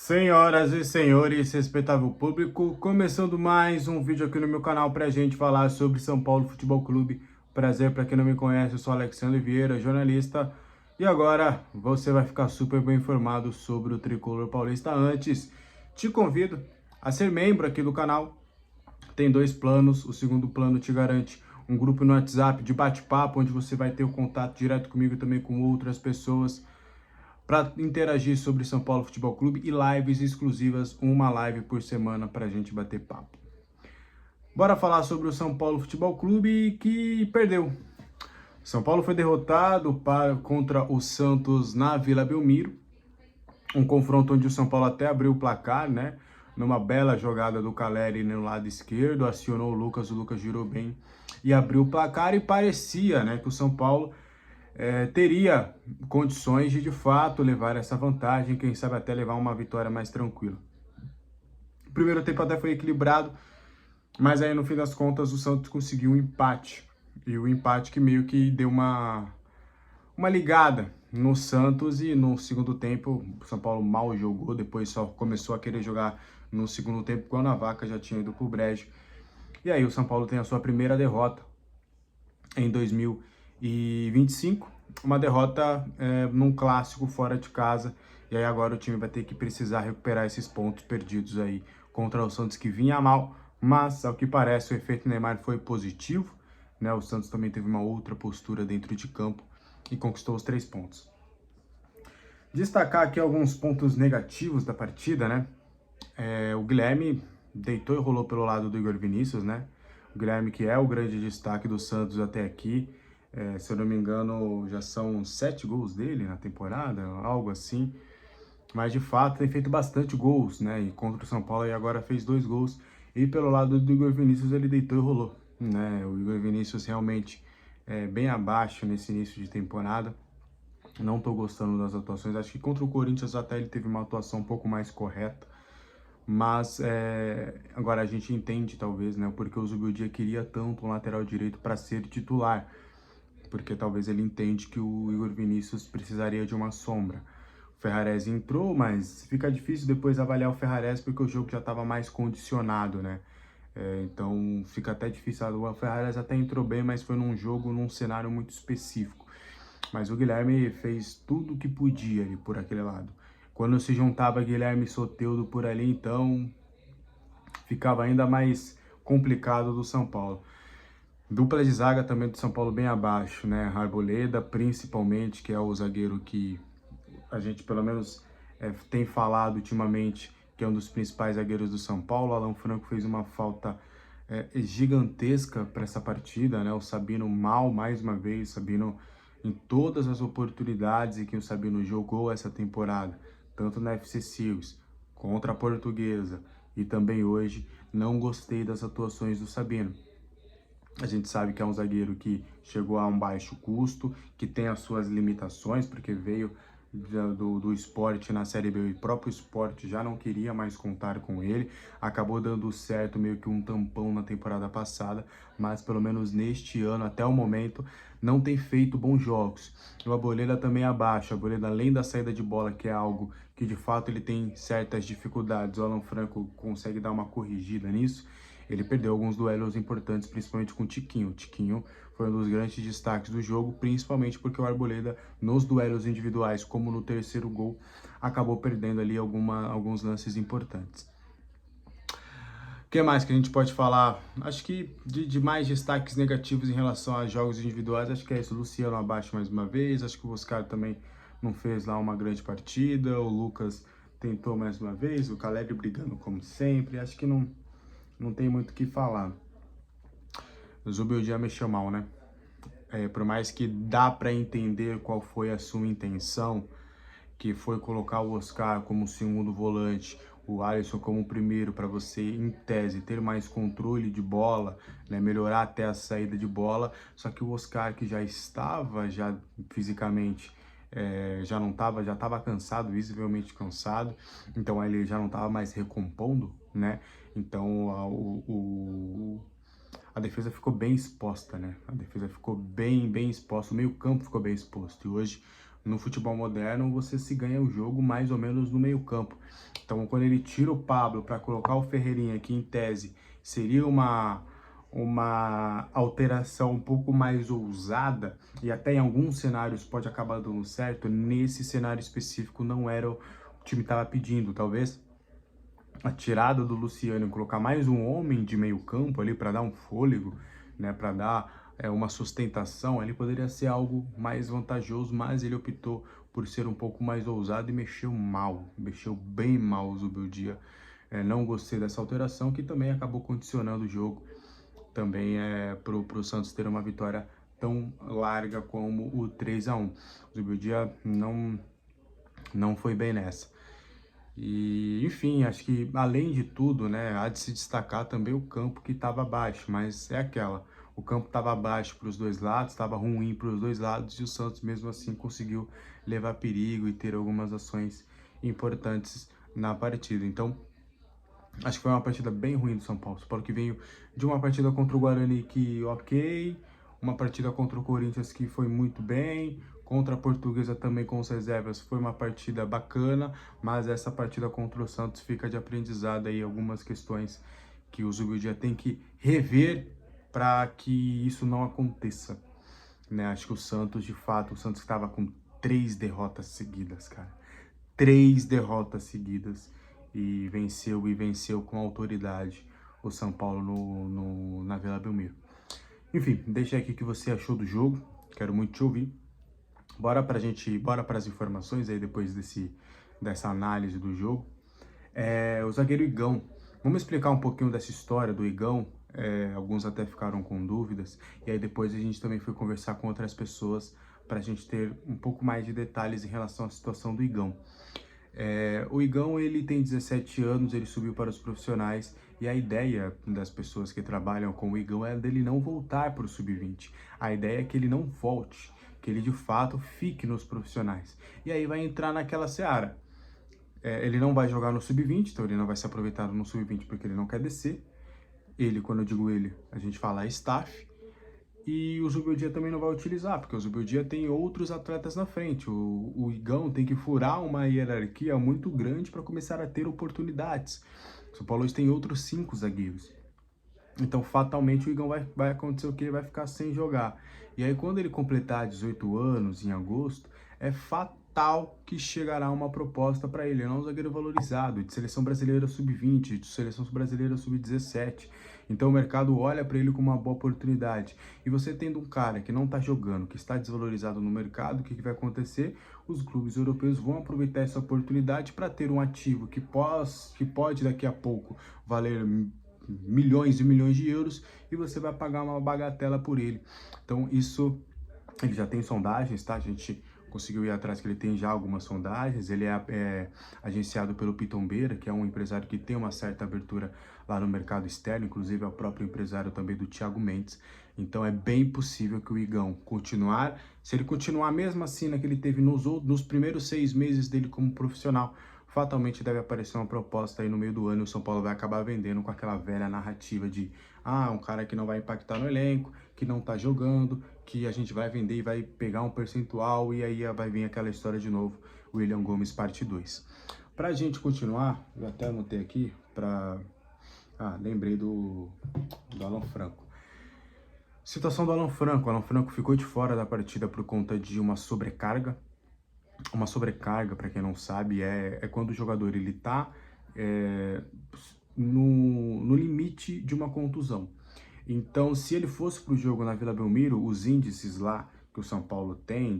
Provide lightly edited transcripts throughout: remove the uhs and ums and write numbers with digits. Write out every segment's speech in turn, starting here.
Senhoras e senhores, respeitável público, começando mais um vídeo aqui no meu canal pra gente falar sobre São Paulo Futebol Clube. Prazer, para quem não me conhece, eu sou Alexandre Vieira, jornalista, e agora você vai ficar super bem informado sobre o Tricolor Paulista. Antes, te convido a ser membro aqui do canal. Tem dois planos. O segundo plano te garante um grupo no WhatsApp de bate-papo, onde você vai ter o contato direto comigo e também com outras pessoas para interagir sobre São Paulo Futebol Clube, e lives exclusivas, uma live por semana para a gente bater papo. Bora falar sobre o São Paulo Futebol Clube, que perdeu. São Paulo foi derrotado contra o Santos na Vila Belmiro, um confronto onde o São Paulo até abriu o placar, né? Numa bela jogada do Caleri no lado esquerdo, acionou o Lucas girou bem e abriu o placar, e parecia, né, que o São Paulo teria condições de fato levar essa vantagem, quem sabe até levar uma vitória mais tranquila. O primeiro tempo até foi equilibrado, mas aí no fim das contas o Santos conseguiu um empate, e o empate que meio que deu uma ligada no Santos, e no segundo tempo o São Paulo mal jogou, depois só começou a querer jogar no segundo tempo quando a vaca já tinha ido pro brejo, e aí o São Paulo tem a sua primeira derrota em 2025, uma derrota num clássico fora de casa, e aí agora o time vai ter que precisar recuperar esses pontos perdidos aí contra o Santos, que vinha mal, mas ao que parece o efeito Neymar foi positivo, né? O Santos também teve uma outra postura dentro de campo e conquistou os 3 pontos. Destacar aqui alguns pontos negativos da partida, né? O Guilherme deitou e rolou pelo lado do Igor Vinícius, né? O Guilherme, que é o grande destaque do Santos até aqui, se eu não me engano, já são 7 gols dele na temporada, algo assim. Mas de fato tem feito bastante gols, né? E contra o São Paulo e agora fez 2 gols. E pelo lado do Igor Vinícius ele deitou e rolou, né? O Igor Vinícius realmente bem abaixo nesse início de temporada. Não tô gostando das atuações. Acho que contra o Corinthians até ele teve uma atuação um pouco mais correta. Mas agora a gente entende, talvez, né, porque o Zubeldia queria tanto um lateral direito para ser titular, porque talvez ele entende que o Igor Vinícius precisaria de uma sombra. O Ferrarese entrou, mas fica difícil depois avaliar o Ferrarese porque o jogo já estava mais condicionado, né? Então fica até difícil. O Ferrarese até entrou bem, mas foi num jogo, num cenário muito específico. Mas o Guilherme fez tudo o que podia ali por aquele lado. Quando se juntava Guilherme e Soteldo por ali, então ficava ainda mais complicado do São Paulo. Dupla de zaga também do São Paulo bem abaixo, né? Arboleda, principalmente, que é o zagueiro que a gente pelo menos tem falado ultimamente, que é um dos principais zagueiros do São Paulo. O Alan Franco fez uma falta gigantesca para essa partida, né? O Sabino mal mais uma vez, Sabino em todas as oportunidades em que o Sabino jogou essa temporada, tanto na FC Seals, contra a Portuguesa e também hoje, não gostei das atuações do Sabino. A gente sabe que é um zagueiro que chegou a um baixo custo, que tem as suas limitações, porque veio do Sport na Série B, e o próprio Sport já não queria mais contar com ele, acabou dando certo meio que um tampão na temporada passada, mas pelo menos neste ano, até o momento, não tem feito bons jogos. O Arboleda também abaixo, o Arboleda, além da saída de bola, que é algo que de fato ele tem certas dificuldades, o Alan Franco consegue dar uma corrigida nisso. Ele perdeu alguns duelos importantes, principalmente com o Tiquinho. O Tiquinho foi um dos grandes destaques do jogo, principalmente porque o Arboleda, nos duelos individuais, como no terceiro gol, acabou perdendo ali alguns lances importantes. O que mais que a gente pode falar? Acho que de mais destaques negativos em relação a jogos individuais, acho que é isso. O Luciano abaixo mais uma vez, acho que o Oscar também não fez lá uma grande partida, o Lucas tentou mais uma vez, o Caleri brigando como sempre, acho que não tem muito o que falar. O Zubeldia mexeu mal, né? Por mais que dá para entender qual foi a sua intenção, que foi colocar o Oscar como segundo volante, o Alisson como primeiro, para você, em tese, ter mais controle de bola, né, melhorar até a saída de bola, só que o Oscar, que já estava fisicamente, já estava cansado, visivelmente cansado, então ele já não estava mais recompondo, né? Então a defesa ficou bem exposta, né? A defesa ficou bem exposta, o meio campo ficou bem exposto. E hoje no futebol moderno você se ganha o jogo mais ou menos no meio campo. Então quando ele tira o Pablo para colocar o Ferreirinha, que em tese seria uma alteração um pouco mais ousada, e até em alguns cenários pode acabar dando certo, nesse cenário específico não era o que o time estava pedindo. Talvez a tirada do Luciano, colocar mais um homem de meio campo ali para dar um fôlego, né, para dar uma sustentação, ali poderia ser algo mais vantajoso, mas ele optou por ser um pouco mais ousado e mexeu mal, mexeu bem mal o Zubeldia. Não gostei dessa alteração, que também acabou condicionando o jogo também pro Santos ter uma vitória tão larga como o 3-1. O Zubeldia não foi bem nessa. E, enfim, acho que além de tudo, né, há de se destacar também o campo que estava abaixo, mas o campo estava abaixo para os dois lados, estava ruim para os dois lados, e o Santos mesmo assim conseguiu levar perigo e ter algumas ações importantes na partida. Então, acho que foi uma partida bem ruim do São Paulo. São Paulo que veio de uma partida contra o Guarani que ok, uma partida contra o Corinthians que foi muito bem, contra a Portuguesa também com os reservas foi uma partida bacana, mas essa partida contra o Santos fica de aprendizado aí algumas questões que o Zubeldia tem que rever para que isso não aconteça, né? Acho que o Santos, de fato, o Santos estava com 3 derrotas seguidas, cara. 3 derrotas seguidas e venceu com autoridade o São Paulo na Vila Belmiro. Enfim, deixa aqui o que você achou do jogo, quero muito te ouvir. Bora para as informações aí depois dessa análise do jogo. O zagueiro Igão, vamos explicar um pouquinho dessa história do Igão. Alguns até ficaram com dúvidas, e aí depois a gente também foi conversar com outras pessoas para a gente ter um pouco mais de detalhes em relação à situação do Igão. O Igão, ele tem 17 anos, ele subiu para os profissionais, e a ideia das pessoas que trabalham com o Igão é dele não voltar para o sub-20. A ideia é que ele não volte, que ele de fato fique nos profissionais. E aí vai entrar naquela seara. Ele não vai jogar no sub-20, então ele não vai ser aproveitado no sub-20 porque ele não quer descer. Ele, quando eu digo ele, a gente fala staff. E o Zubeldia também não vai utilizar, porque o Zubeldia tem outros atletas na frente. O Igão tem que furar uma hierarquia muito grande para começar a ter oportunidades. O São Paulo tem outros 5 zagueiros. Então, fatalmente, o Igão vai acontecer o que? Ele vai ficar sem jogar. E aí, quando ele completar 18 anos, em agosto, é fatal que chegará uma proposta para ele. Ele não é um zagueiro valorizado, de seleção brasileira sub-20, de seleção brasileira sub-17. Então, o mercado olha para ele como uma boa oportunidade. E você tendo um cara que não está jogando, que está desvalorizado no mercado, o que vai acontecer? Os clubes europeus vão aproveitar essa oportunidade para ter um ativo que pode daqui a pouco valer milhões e milhões de euros, e você vai pagar uma bagatela por ele. Então isso, ele já tem sondagens, tá? A gente conseguiu ir atrás que ele tem já algumas sondagens. Ele é agenciado pelo Pitombeira, que é um empresário que tem uma certa abertura lá no mercado externo, inclusive é o próprio empresário também do Thiago Mendes. Então é bem possível que o Igão se ele continuar mesmo assim que ele teve nos primeiros 6 meses dele como profissional, fatalmente deve aparecer uma proposta aí no meio do ano, e o São Paulo vai acabar vendendo com aquela velha narrativa de um cara que não vai impactar no elenco, que não tá jogando, que a gente vai vender e vai pegar um percentual, e aí vai vir aquela história de novo, William Gomes parte 2. Pra gente continuar, eu até anotei aqui lembrei do Alan Franco. Situação do Alan Franco. O Alan Franco ficou de fora da partida por conta de uma sobrecarga. Uma sobrecarga, para quem não sabe, é quando o jogador ele tá no limite de uma contusão. Então, se ele fosse para o jogo na Vila Belmiro, os índices lá que o São Paulo tem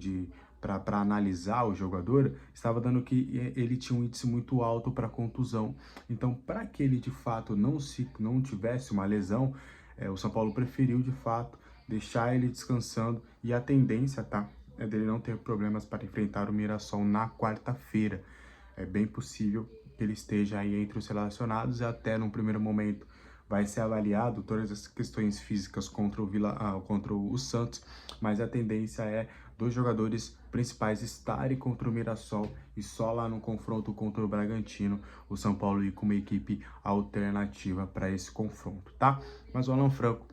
para analisar o jogador, estava dando que ele tinha um índice muito alto para contusão. Então, para que ele de fato não tivesse uma lesão, o São Paulo preferiu de fato deixar ele descansando, e a tendência, tá, é dele não ter problemas para enfrentar o Mirassol na quarta-feira. É bem possível que ele esteja aí entre os relacionados, e até num primeiro momento vai ser avaliado todas as questões físicas contra o Santos, mas a tendência é dos jogadores principais estarem contra o Mirassol, e só lá no confronto contra o Bragantino o São Paulo ir com uma equipe alternativa para esse confronto, tá? Mas o Alan Franco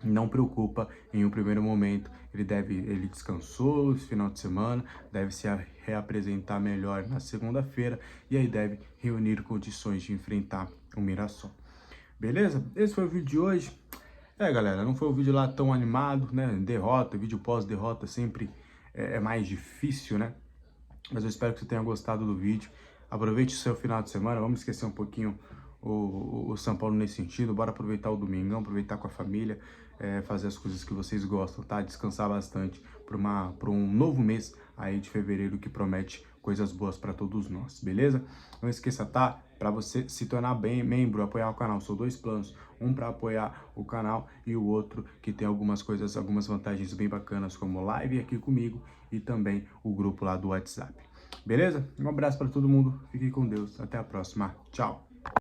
não preocupa em um primeiro momento, ele descansou esse final de semana, deve se reapresentar melhor na segunda-feira e aí deve reunir condições de enfrentar o Mirassol. Beleza? Esse foi o vídeo de hoje. Galera, não foi um vídeo lá tão animado, né? Derrota, vídeo pós-derrota sempre é mais difícil, né? Mas eu espero que você tenha gostado do vídeo. Aproveite o seu final de semana, vamos esquecer um pouquinho o São Paulo nesse sentido. Bora aproveitar o domingão, aproveitar com a família, fazer as coisas que vocês gostam, tá? Descansar bastante para um novo mês aí de fevereiro que promete coisas boas para todos nós, beleza? Não esqueça, tá? Para você se tornar membro, apoiar o canal, são 2 planos, um para apoiar o canal e o outro que tem algumas coisas, algumas vantagens bem bacanas, como live aqui comigo e também o grupo lá do WhatsApp. Beleza? Um abraço para todo mundo, fiquem com Deus, até a próxima, tchau!